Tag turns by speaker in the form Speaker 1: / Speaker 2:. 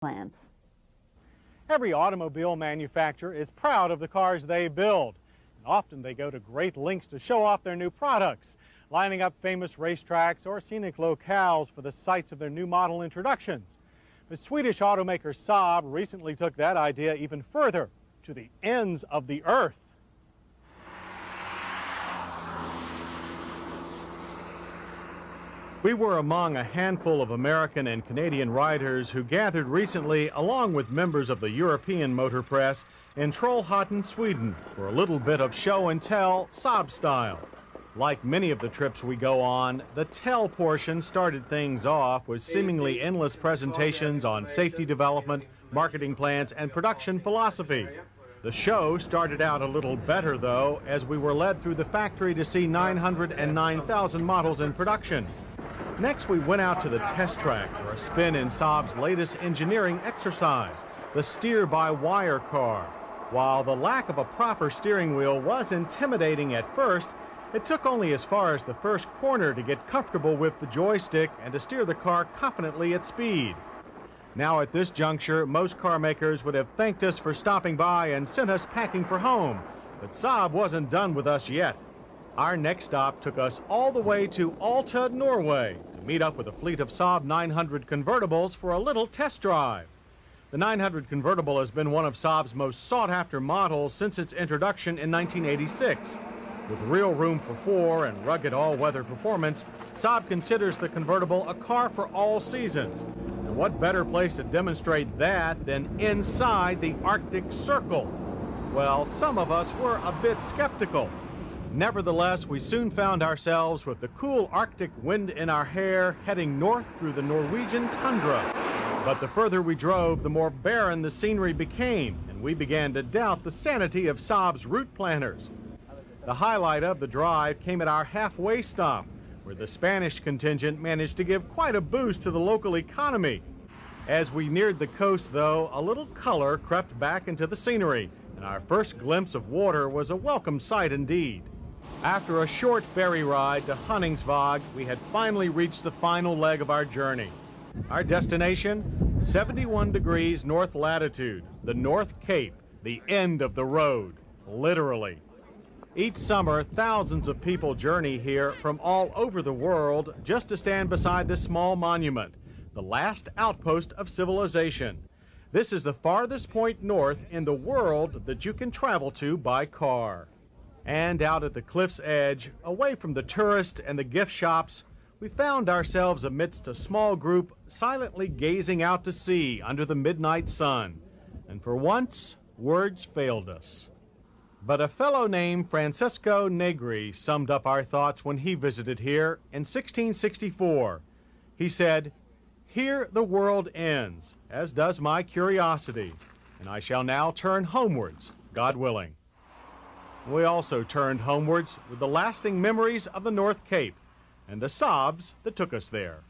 Speaker 1: plants.
Speaker 2: Every automobile manufacturer is proud of the cars they build. And often they go to great lengths to show off their new products, lining up famous racetracks or scenic locales for the sites of their new model introductions. The Swedish automaker SAAB recently took that idea even further, to the ends of the earth. We were among a handful of American and Canadian riders who gathered recently, along with members of the European motor press, in Trollhättan, Sweden, for a little bit of show and tell, SAAB style. Like many of the trips we go on, the tell portion started things off with seemingly endless presentations on safety development, marketing plans, and production philosophy. The show started out a little better, though, as we were led through the factory to see 909,000 models in production. Next, we went out to the test track for a spin in SAAB's latest engineering exercise, the steer-by-wire car. While the lack of a proper steering wheel was intimidating at first, it took only as far as the first corner to get comfortable with the joystick and to steer the car confidently at speed. Now at this juncture, most car makers would have thanked us for stopping by and sent us packing for home, but SAAB wasn't done with us yet. Our next stop took us all the way to Alta, Norway, to meet up with a fleet of SAAB 900 convertibles for a little test drive. The 900 convertible has been one of SAAB's most sought-after models since its introduction in 1986. With real room for four and rugged all-weather performance, SAAB considers the convertible a car for all seasons. And what better place to demonstrate that than inside the Arctic Circle? Well, some of us were a bit skeptical. Nevertheless, we soon found ourselves with the cool Arctic wind in our hair heading north through the Norwegian tundra. But the further we drove, the more barren the scenery became, and we began to doubt the sanity of SAAB's route planners. The highlight of the drive came at our halfway stop, where the Spanish contingent managed to give quite a boost to the local economy. As we neared the coast, though, a little color crept back into the scenery, and our first glimpse of water was a welcome sight indeed. After a short ferry ride to Honningsvåg, we had finally reached the final leg of our journey. Our destination, 71 degrees north latitude, the North Cape, the end of the road, literally. Each summer, thousands of people journey here from all over the world just to stand beside this small monument, the last outpost of civilization. This is the farthest point north in the world that you can travel to by car. And out at the cliff's edge, away from the tourists and the gift shops, we found ourselves amidst a small group silently gazing out to sea under the midnight sun. And for once, words failed us. But a fellow named Francesco Negri summed up our thoughts when he visited here in 1664. He said, "Here the world ends, as does my curiosity, and I shall now turn homewards, God willing." We also turned homewards with the lasting memories of the North Cape and the SAABs that took us there.